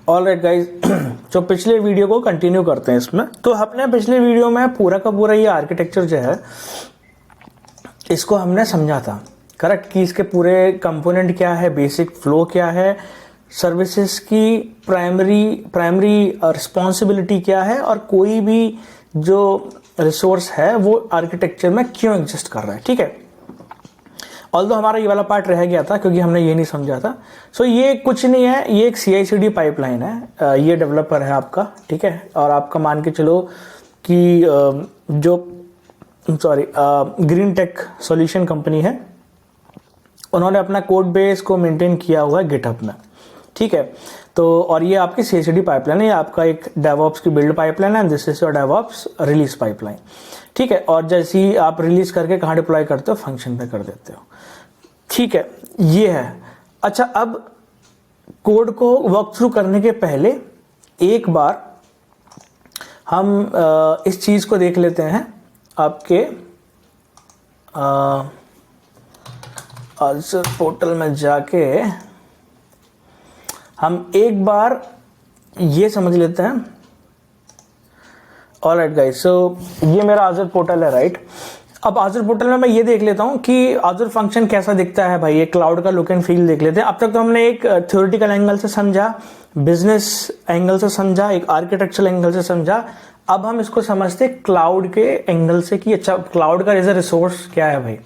Alright guys, जो पिछले video को कंटिन्यू करते हैं इसमें। तो अपने पिछले वीडियो में पूरा का पूरा ये आर्किटेक्चर जो है इसको हमने समझा था, करेक्ट, कि इसके पूरे कंपोनेंट क्या है, बेसिक फ्लो क्या है, सर्विसेज की प्राइमरी रिस्पॉन्सिबिलिटी क्या है, और कोई भी जो रिसोर्स है वो आर्किटेक्चर में क्यों एग्जिस्ट कर रहा है। ठीक है, ऑल्दो हमारा ये वाला पार्ट रह गया था क्योंकि हमने ये नहीं समझा था। सो ये कुछ नहीं है, ये एक CI/CD पाइपलाइन है। ये डेवलपर है आपका, ठीक है, और आपका मान के चलो कि ग्रीन टेक सॉल्यूशन कंपनी है, उन्होंने अपना कोड बेस को मेंटेन किया हुआ है गिटहब में। ठीक है, तो और ये आपकी CI/CD पाइपलाइन है, ये आपका एक डेवऑप्स की बिल्ड पाइपलाइन है, this is your DevOps release pipeline. ठीक है, और जैसे ही आप रिलीज करके कहाँ डिप्लॉय करते हो, फंक्शन पे कर देते हो। ठीक है, ये है। अच्छा, अब कोड को वर्क थ्रू करने के पहले एक बार हम इस चीज को देख लेते हैं आपके आंसर पोर्टल में जाके हम एक बार ये समझ लेते हैं। ऑलराइट गाइस, सो ये मेरा आज़र पोर्टल है, राइट। अब आज़र पोर्टल में मैं ये देख लेता हूँ कि आज़र फंक्शन कैसा दिखता है भाई, ये क्लाउड का लुक एंड फील देख लेते हैं। अब तक तो हमने एक थ्योरेटिकल एंगल से समझा, बिजनेस एंगल से समझा, एक आर्किटेक्चरल एंगल से समझा। अब हम इसको समझते क्लाउड के एंगल से कि अच्छा क्लाउड का एज ए रिसोर्स क्या है भाई।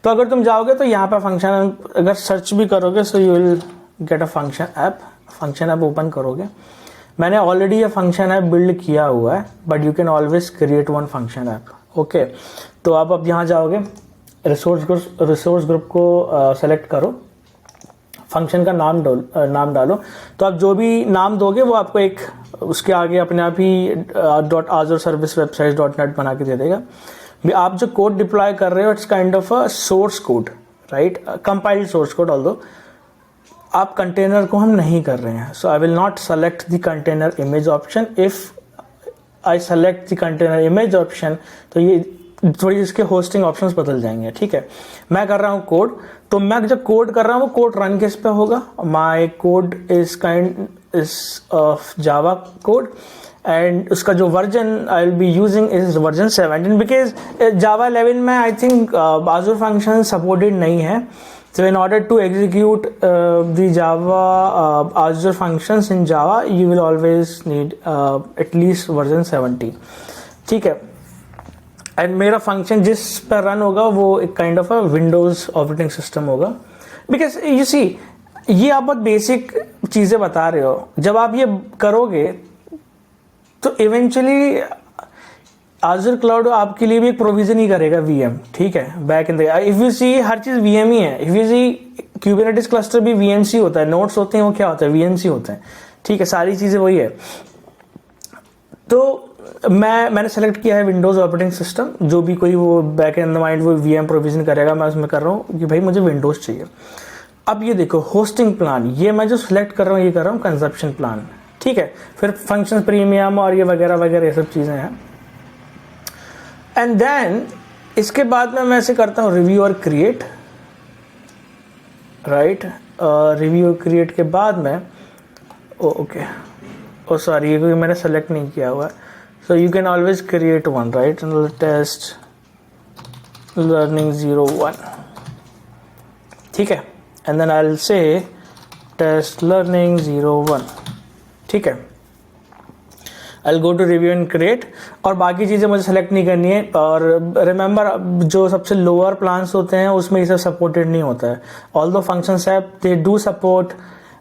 तो अगर तुम जाओगे तो यहाँ पर फंक्शन अगर सर्च भी करोगे so you will get a function app open करोगे। मैंने ऑलरेडी ये फंक्शन ऐप बिल्ड किया हुआ है, but you can always create one function app. Okay, तो आप अब यहाँ जाओगे, रिसोर्स ग्रुप को सेलेक्ट करो, फंक्शन का नाम डालो। तो आप जो भी नाम दोगे वो आपको एक उसके आगे अपने आप ही .azure-service-websites.net बना के दे देगा। आप जो कोड डिप्लॉय कर रहे हो it's kind of a source code, right, compiled source code. Although आप कंटेनर को हम नहीं कर रहे हैं, so I will not select the container image option. If I select the container image option तो ये थोड़ी इसके होस्टिंग ऑप्शंस बदल जाएंगे। ठीक है, मैं कर रहा हूँ कोड, तो मैं जब कोड कर रहा हूँ वो कोड रन किस पे होगा, my code is of Java code, and उसका जो version I will be using is version 17, because Java 11 में I think Azure function supported नहीं है। So in order to execute the Java Azure functions in Java, you will always need at least version 17. ठीक है, and मेरा function जिस पर run होगा वो एक kind of a Windows operating system होगा। बिकॉज यू सी, ये आप बहुत बेसिक चीजें बता रहे हो, जब आप ये करोगे तो इवेंचुअली Azure क्लाउड आपके लिए भी एक प्रोविजन ही करेगा VM। ठीक है, back in the if you see हर चीज VM ही है। If you see Kubernetes cluster भी VMC होता है, नोड्स होते हैं वो क्या होता है, VMC होते हैं। ठीक है, सारी चीजें वही है। तो मैंने सेलेक्ट किया है विंडोज ऑपरेटिंग सिस्टम, जो भी कोई वो बैक इन द माइंड वो VM प्रोविजन करेगा, मैं उसमें कर रहा हूँ कि भाई मुझे विंडोज चाहिए। अब ये देखो होस्टिंग प्लान, ये मैं जो सिलेक्ट कर रहा हूँ ये कर रहा हूँ कंजप्शन प्लान। ठीक है, फिर फंक्शन प्रीमियम और ये वगैरह वगैरह ये सब चीजें हैं। एंड देन इसके बाद में मैं ऐसे करता हूँ रिव्यू और क्रिएट, राइट। रिव्यू और क्रिएट के बाद में सॉरी ये क्योंकि मैंने सेलेक्ट नहीं किया हुआ है, so you can always create one, right. Test learning 01, ठीक है, and then I will say test learning 01। ठीक है, I'll go to review and create, और बाकी चीज़ें मुझे सेलेक्ट नहीं करनी है। और रिमेंबर जो सबसे लोअर प्लान्स होते हैं उसमें ये सब सपोर्टेड नहीं होता है। Although functions app they do support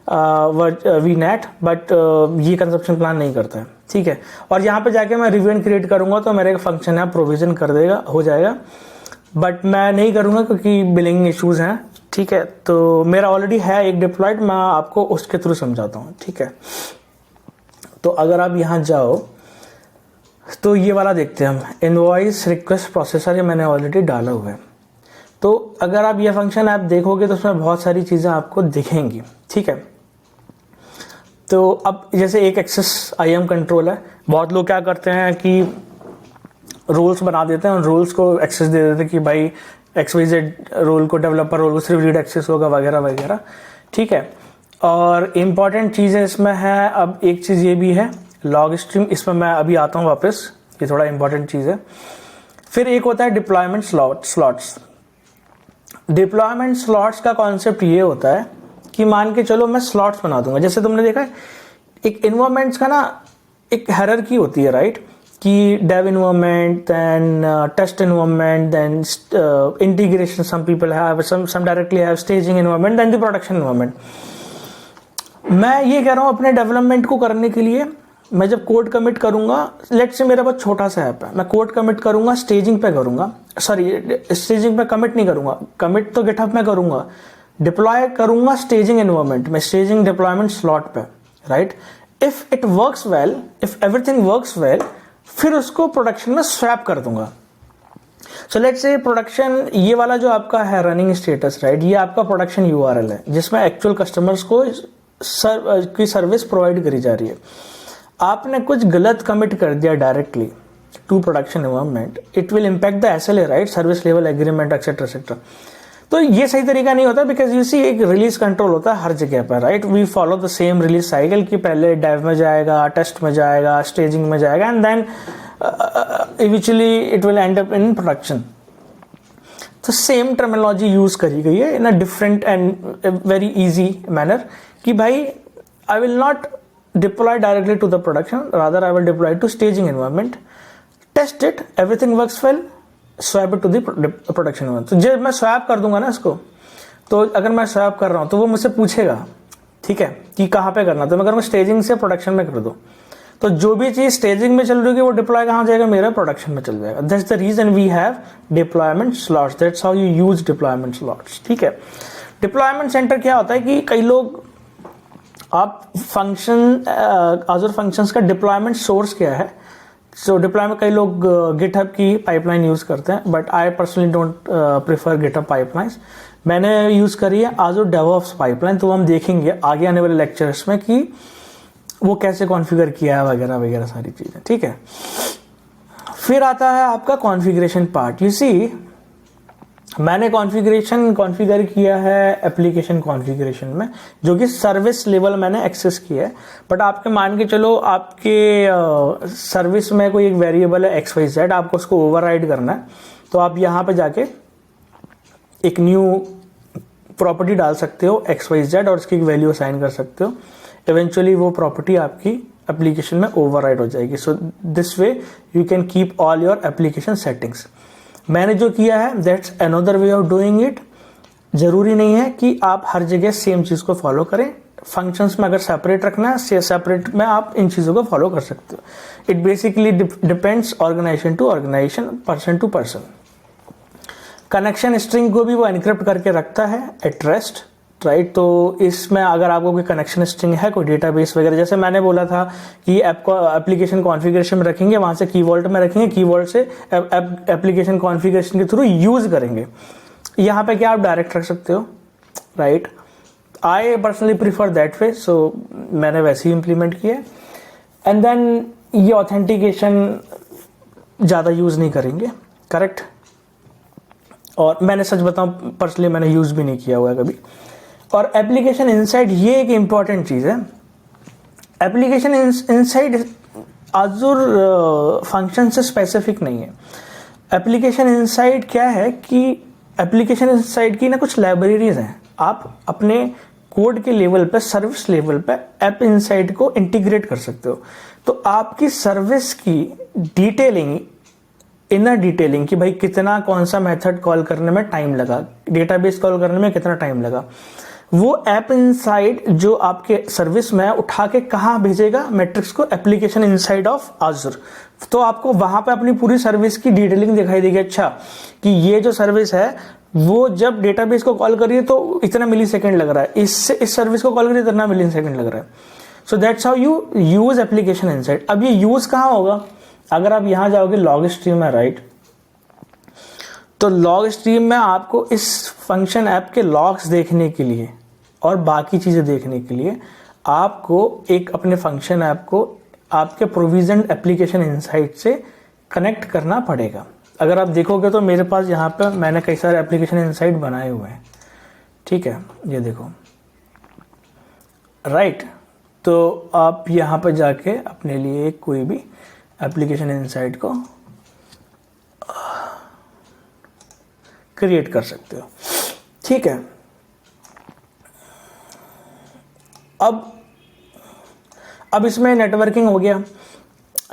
VNet, but ये कंजप्शन प्लान नहीं करता है। ठीक है, और यहाँ पे जाके मैं रिव्यू एंड क्रिएट करूंगा तो मेरे फंक्शन ऐप प्रोविजन कर देगा, हो जाएगा, बट मैं नहीं करूंगा क्योंकि बिलिंग इश्यूज हैं। ठीक है, तो मेरा ऑलरेडी है एक डिप्लॉयड, मैं आपको उसके थ्रू समझाता हूँ। ठीक है, तो अगर आप यहाँ जाओ तो ये वाला देखते हैं हम, इनवॉइस रिक्वेस्ट प्रोसेसर, ये मैंने ऑलरेडी डाला हुआ है। तो अगर आप ये फंक्शन ऐप देखोगे तो उसमें बहुत सारी चीज़ें आपको दिखेंगी। ठीक है, तो अब जैसे एक एक्सेस IAM कंट्रोल है, बहुत लोग क्या करते हैं कि रोल्स बना देते हैं और रोल्स को एक्सेस दे देते हैं कि भाई XYZ रोल को, डेवलपर रोल को सिर्फ रीड एक्सेस होगा वगैरह वगैरह। ठीक है, और इम्पॉर्टेंट चीज़ है इसमें है, अब एक चीज़ ये भी है लॉग स्ट्रीम, इसमें मैं अभी आता हूँ वापस, ये थोड़ा इम्पॉर्टेंट चीज़ है। फिर एक होता है डिप्लॉयमेंट स्लॉट्स। डिप्लॉयमेंट स्लॉट्स का कॉन्सेप्ट ये होता है कि मान के चलो मैं स्लॉट्स बना दूंगा, जैसे तुमने देखा है एक इन्वायरमेंट्स का ना एक हायरार्की होती है, राइट, कि dev environment, then test environment, then integration, some people have, some directly have staging environment, then the production environment. मैं ये कह रहा हूँ अपने डेवलपमेंट को करने के लिए मैं जब कोड कमिट करूंगा, लेट्स से मेरा बहुत छोटा सा ऐप है, मैं कोड कमिट करूंगा स्टेजिंग पे करूंगा, सॉरी स्टेजिंग पे कमिट नहीं करूंगा, कमिट तो गिटहब में करूंगा, डिप्लॉय करूंगा स्टेजिंग एनवायरनमेंट में, स्टेजिंग डिप्लॉयमेंट स्लॉट पे, right. If it works well, if everything works well, फिर उसको प्रोडक्शन में स्वैप कर दूंगा। सो लेट्स से प्रोडक्शन ये वाला जो आपका है रनिंग स्टेटस, राइट, ये आपका प्रोडक्शन यूआरएल है जिसमें एक्चुअल कस्टमर्स को की सर्विस प्रोवाइड करी जा रही है। आपने कुछ गलत कमिट कर दिया directly to production environment, it will impact the SLA, right, service level agreement etcetera etcetera. तो ये सही तरीका नहीं होता, बिकॉज यू सी एक रिलीज कंट्रोल होता है हर जगह पर, right. We follow the same release cycle कि पहले डेव में जाएगा, टेस्ट में जाएगा, स्टेजिंग में जाएगा, and then eventually it will end up in production. तो सेम टर्मिनोलॉजी यूज करी गई है in a different and very easy manner कि भाई I will not deploy directly to the production, rather I will deploy to staging environment, test it, everything works well, swap it to the production environment। तो जब मैं swap कर दूंगा ना इसको, तो अगर मैं swap कर रहा हूँ तो वो मुझसे पूछेगा, ठीक है, कि कहाँ पे करना, तो मैं करूँगा स्टेजिंग से प्रोडक्शन में कर दो, तो जो भी चीज स्टेजिंग में चल रही है वो डिप्लॉय कहाँ जाएगा, मेरा प्रोडक्शन में चल जाएगा। That's the reason we have deployment slots, that's how you use deployment slots, ठीक है। डिप्लॉयमेंट सेंटर क्या होता है कि कई लोग आप फंक्शन आज़ूर फंक्शंस का डिप्लॉयमेंट सोर्स क्या है, सो डिप्लॉयमेंट कई लोग गिटहब की पाइपलाइन यूज करते हैं, but I personally don't prefer GitHub pipelines. मैंने यूज करी है आज़ूर डेवऑप्स पाइपलाइन, तो हम देखेंगे आगे आने वाले लेक्चर्स में कि वो कैसे कॉन्फ़िगर किया है वगैरह वगैरह सारी चीजें, ठीक है। फिर आता है आपका कॉन्फ़िगरेशन पार्ट। यू सी मैंने कॉन्फ़िगर किया है एप्लीकेशन कॉन्फ़िगरेशन में, जो कि सर्विस लेवल मैंने एक्सेस किया है, बट आपके मान के चलो आपके सर्विस में कोई एक वेरिएबल है XYZ, आपको उसको ओवरराइड करना है, तो आप यहाँ पे जाके एक न्यू प्रॉपर्टी डाल सकते हो XYZ और उसकी एक वैल्यू असाइन कर सकते हो। इवेंचुअली वो प्रॉपर्टी आपकी एप्लीकेशन में ओवरराइड हो जाएगी। So this way you can keep all your application settings. मैंने जो किया है that's another way of doing it. जरूरी नहीं है कि आप हर जगह सेम चीज को फॉलो करें। फंक्शंस में अगर सेपरेट रखना है, सेपरेट में आप इन चीजों को फॉलो कर सकते हो। It basically depends organization to organization, person to person. Connection string को भी वो एनक्रिप्ट करके रखता है एट रेस्ट, राइट। तो इसमें अगर आपको कोई कनेक्शन स्ट्रिंग है, कोई डेटाबेस वगैरह, जैसे मैंने बोला था कि ऐप को एप्लीकेशन कॉन्फ़िगरेशन में रखेंगे, वहां से कीवर्ड में रखेंगे, कीवर्ड से एप्लीकेशन कॉन्फ़िगरेशन के थ्रू यूज करेंगे। यहाँ पे क्या आप डायरेक्ट रख सकते हो, right. I personally prefer that way, so मैंने वैसे ही इंप्लीमेंट किया। एंड देन ये ऑथेंटिकेशन ज़्यादा यूज नहीं करेंगे, करेक्ट। और मैंने सच बताऊं पर्सनली मैंने यूज भी नहीं किया हुआ है कभी। और एप्लीकेशन इनसाइड ये एक इंपॉर्टेंट चीज है। एप्लीकेशन इनसाइड आज़ूर फंक्शन से स्पेसिफिक नहीं है। एप्लीकेशन इनसाइड क्या है कि एप्लीकेशन इनसाइड की ना कुछ लाइब्रेरीज हैं। आप अपने कोड के लेवल पे, सर्विस लेवल पे ऐप इनसाइड को इंटीग्रेट कर सकते हो। तो आपकी सर्विस की डिटेलिंग, इनर डिटेलिंग कि भाई कितना कौन सा मेथड कॉल करने में टाइम लगा, डेटाबेस कॉल करने में कितना टाइम लगा, वो ऐप इनसाइड जो आपके सर्विस में उठा के कहाँ भेजेगा मैट्रिक्स को, एप्लीकेशन इनसाइड ऑफ आज़ूर। तो आपको वहां पे अपनी पूरी सर्विस की डिटेलिंग दिखाई देगी। अच्छा कि ये जो सर्विस है वो जब डेटाबेस को कॉल करिए तो इतना मिली सेकेंड लग रहा है, इस सर्विस को कॉल करिए इतना मिली सेकेंड लग रहा है। So that's how you use application inside. अब ये यूज कहाँ होगा, अगर आप यहां जाओगे लॉग स्ट्रीम में, राइट, तो लॉग स्ट्रीम में आपको इस फंक्शन ऐप के लॉग्स देखने के लिए और बाकी चीजें देखने के लिए आपको एक अपने फंक्शन ऐप को आपके प्रोविजन एप्लीकेशन इनसाइट से कनेक्ट करना पड़ेगा। अगर आप देखोगे तो मेरे पास यहाँ पे मैंने कई सारे एप्लीकेशन इनसाइट बनाए हुए हैं, ठीक है। ये देखो राइट। तो आप यहाँ पर जाके अपने लिए कोई भी एप्लीकेशन इनसाइट को क्रिएट कर सकते हो, ठीक है। अब इसमें नेटवर्किंग हो गया।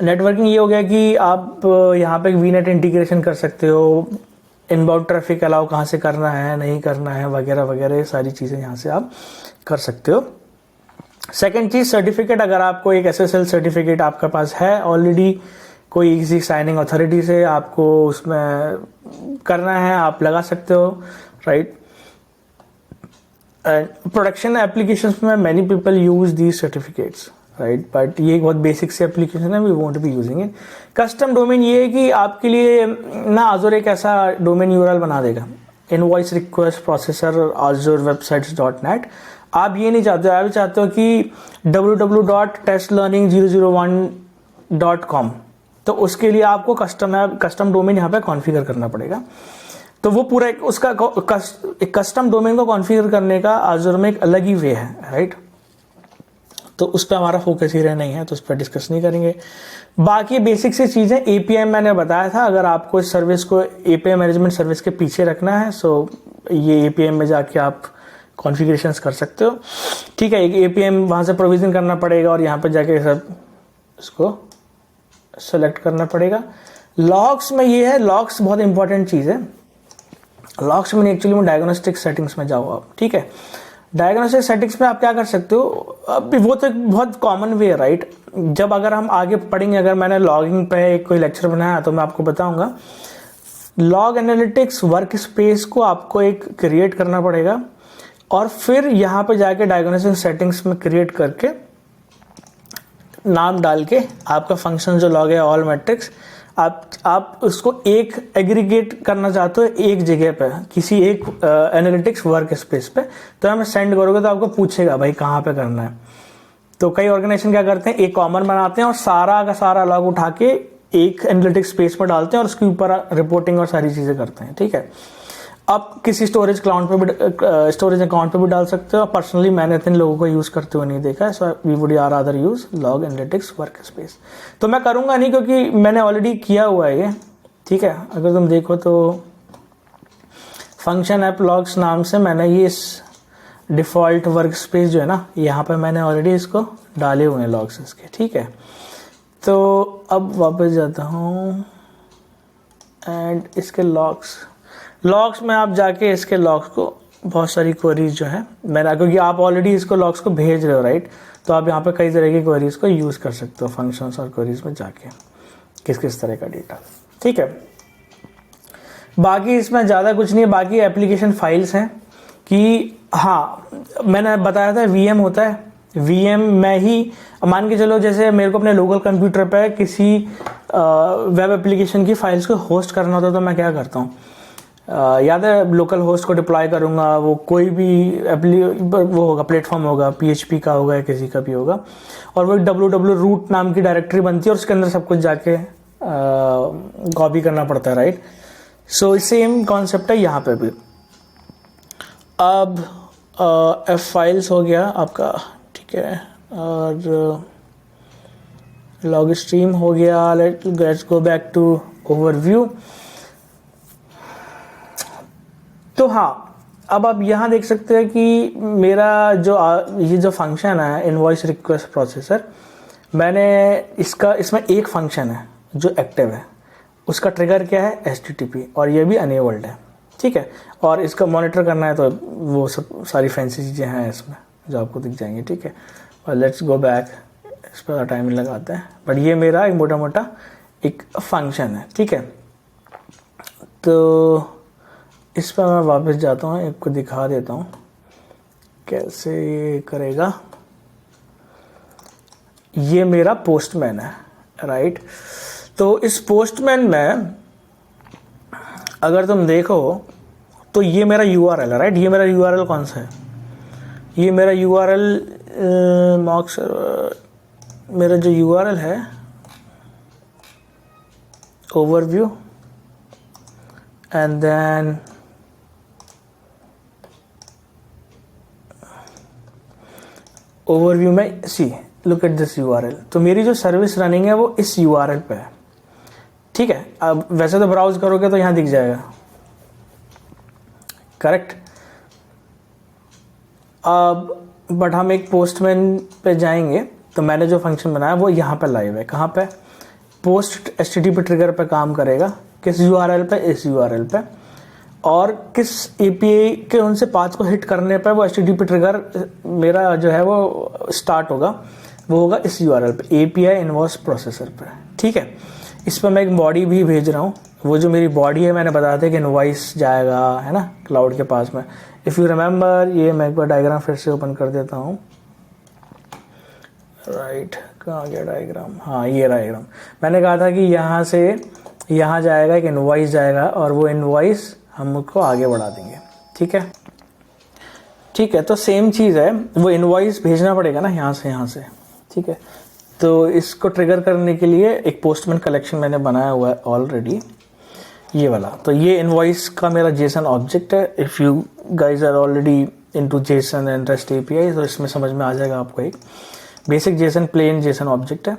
नेटवर्किंग ये हो गया कि आप यहाँ पे वीनेट इंटीग्रेशन कर सकते हो, इनबाउंड ट्रैफिक अलाउ कहाँ से करना है, नहीं करना है, वगैरह वगैरह, ये सारी चीज़ें यहाँ से आप कर सकते हो। सेकेंड चीज़, सर्टिफिकेट। अगर आपको एक SSL सर्टिफिकेट आपके पास है ऑलरेडी, कोई किसी साइनिंग अथॉरिटी से आपको उसमें करना है, आप लगा सकते हो, राइट। प्रोडक्शन एप्लीकेशंस में many people use these certificates, right, but ये एक बहुत बेसिक से एप्लीकेशन है, we won't be using it. Custom domain ये है कि आपके लिए ना आज़ूर एक ऐसा डोमेन यूआरएल बना देगा, इनवॉइस रिक्वेस्ट प्रोसेसर azurewebsites.net। आप ये नहीं चाहते हो, आप चाहते हो कि www.testlearning001.com, तो उसके लिए आपको कस्टम डोमेन यहाँ पे कॉन्फ़िगर करना पड़ेगा। तो वो पूरा उसका एक कस्टम डोमेन को कॉन्फ़िगर करने का आज़ूर में एक अलग ही वे है, राइट। तो उस पर हमारा फोकस ही नहीं है, तो उस पर डिस्कस नहीं करेंगे। बाकी बेसिक सी चीज़ें, API मैंने बताया था, अगर आपको इस सर्विस को API मैनेजमेंट सर्विस के पीछे रखना है, सो ये API में जाके आप कॉन्फ़िगरेशंस कर सकते हो, ठीक है। एक API वहाँ से प्रोविजन करना पड़ेगा और यहाँ पर जाके सब इसको सेलेक्ट करना पड़ेगा। लॉग्स में ये है, लॉग्स बहुत इंपॉर्टेंट चीज़ है। लॉग्स में एक्चुअली में डायग्नोस्टिक सेटिंग्स में जाओ आप, ठीक है। डायग्नोस्टिक सेटिंग्स में आप क्या कर सकते हो, अभी वो तो एक बहुत कॉमन वे है, राइट। जब अगर हम आगे पढ़ेंगे, अगर मैंने लॉगिंग पे एक कोई लेक्चर बनाया तो मैं आपको बताऊंगा, लॉग एनालिटिक्स वर्क स्पेस को आपको एक क्रिएट करना पड़ेगा और फिर यहाँ पे जाके डायग्नोस्टिक सेटिंग्स में क्रिएट करके नाम डाल के आपका फंक्शन जो लॉग है ऑल मैट्रिक्स, आप उसको एक एग्रीगेट करना चाहते हो एक जगह पे, किसी एक एनालिटिक्स वर्क स्पेस पे, तो हमें सेंड करोगे तो आपको पूछेगा भाई कहाँ पे करना है। तो कई ऑर्गेनाइजेशन क्या करते हैं, एक कॉमन बनाते हैं और सारा का सारा लॉग उठा के एक एनालिटिक्स स्पेस में डालते हैं और उसके ऊपर रिपोर्टिंग और सारी चीज़ें करते हैं, ठीक है। आप किसी स्टोरेज अकाउंट पे भी डाल सकते हो। पर्सनली मैंने इतने लोगों को यूज़ करते हुए नहीं देखा है, so we would rather use log analytics work space. तो मैं करूँगा नहीं क्योंकि मैंने ऑलरेडी किया हुआ है ये, ठीक है। अगर तुम देखो तो फंक्शन ऐप लॉग्स नाम से मैंने ये डिफ़ॉल्ट वर्क स्पेस जो है ना, यहाँ पर मैंने ऑलरेडी इसको डाले हुए हैं लॉग्स इसके, ठीक है। तो अब वापस जाता हूँ एंड इसके लॉग्स में आप जाके इसके लॉग्स को बहुत सारी क्वेरीज जो है मैंने, क्योंकि आप ऑलरेडी इसको लॉग्स को भेज रहे हो, राइट, तो आप यहाँ पे कई तरह की क्वेरीज को यूज़ कर सकते हो फंक्शंस और क्वेरीज में जाके किस किस तरह का डेटा, ठीक है। बाकी इसमें ज़्यादा कुछ नहीं है। बाकी एप्लीकेशन फाइल्स हैं कि हाँ, मैंने बताया था VM होता है, VM में ही मान के चलो, जैसे मेरे को अपने लोकल कंप्यूटर पे किसी वेब एप्लीकेशन की फाइल्स को होस्ट करना होता है, तो मैं क्या करता हूँ, याद है, लोकल होस्ट को डिप्लॉय करूँगा, वो कोई भी वो होगा, प्लेटफॉर्म होगा, PHP का होगा या किसी का भी होगा, और वो www रूट नाम की डायरेक्टरी बनती है और उसके अंदर सब कुछ जाके कॉपी करना पड़ता है, राइट। सो सेम कॉन्सेप्ट है यहाँ पे भी। अब F फाइल्स हो गया आपका, ठीक है, और लॉग स्ट्रीम हो गया। Let's go back to overview. तो हाँ, अब आप यहाँ देख सकते हैं कि मेरा ये जो फंक्शन है इनवॉइस रिक्वेस्ट प्रोसेसर, मैंने इसमें एक फंक्शन है जो एक्टिव है, उसका ट्रिगर क्या है, HTTP, और ये भी अनेबल्ड है, ठीक है। और इसका मॉनिटर करना है तो वो सब सारी फैंसी चीज़ें हैं इसमें जो आपको दिख जाएंगी, ठीक है। और लेट्स गो बैक, इस पर टाइम लगाते हैं, बट ये मेरा एक मोटा मोटा एक फंक्शन है, ठीक है। तो इस पर मैं वापस जाता हूँ, एक को दिखा देता हूँ कैसे ये करेगा। ये मेरा पोस्टमैन है, राइट। तो इस पोस्टमैन में अगर तुम देखो तो ये मेरा URL है, राइट। ये मेरा URL कौन सा है, ये मेरा URL मॉक्स, मेरा जो URL है ओवरव्यू, एंड देन ओवरव्यू में see look at this URL, तो मेरी जो सर्विस रनिंग है वो इस URL पे है, ठीक है। अब वैसे तो ब्राउज करोगे तो यहाँ दिख जाएगा, करेक्ट। अब बट हम एक पोस्टमैन पे जाएंगे, तो मैंने जो फंक्शन बनाया वो यहाँ पे लाइव है। कहाँ पे? पोस्ट HTTP ट्रिगर पे काम करेगा, किस URL पे? इस URL पे। और किस API के उनसे पाथ को हिट करने पे वो HTTP ट्रिगर मेरा जो है वो स्टार्ट होगा, वो होगा इस URL पे, API इनवॉइस प्रोसेसर पे, ठीक है। इस पर मैं एक बॉडी भी भेज रहा हूँ, वो जो मेरी बॉडी है मैंने बताया था कि इनवॉइस जाएगा, है ना, क्लाउड के पास में। इफ़ यू रिमेंबर, ये मैं एक बार डायग्राम फिर से ओपन कर देता हूँ, राइट, कहाँ गया डायग्राम? हाँ, ये डायग्राम। मैंने कहा था कि यहाँ से यहाँ जाएगा, एक इनवॉइस जाएगा, और वो इनवॉइस हम उसको आगे बढ़ा देंगे, ठीक है। ठीक है, तो सेम चीज़ है, वो इनवॉइस भेजना पड़ेगा ना यहाँ से, ठीक है। तो इसको ट्रिगर करने के लिए एक पोस्टमैन कलेक्शन मैंने बनाया हुआ है ऑलरेडी, ये वाला। तो ये इनवॉइस का मेरा जेसन ऑब्जेक्ट है। If you guys are already into JSON and rest API, तो इसमें समझ में आ जाएगा आपको। एक basic JSON plain JSON object है,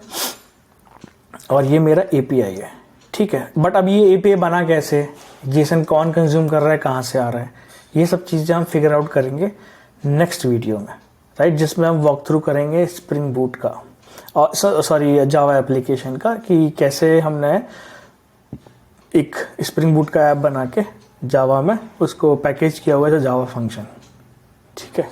और ये मेरा API है, ठीक है। बट अब ये API बना कैसे, जेसन कौन कंज्यूम कर रहा है, कहाँ से आ रहा है, ये सब चीज़ें हम फिगर आउट करेंगे नेक्स्ट वीडियो में, राइट, जिसमें हम वॉक थ्रू करेंगे स्प्रिंग बूट का, और सॉरी जावा एप्लीकेशन का, कि कैसे हमने एक स्प्रिंग बूट का ऐप बना के जावा में उसको पैकेज किया हुआ है, जावा फंक्शन, ठीक है।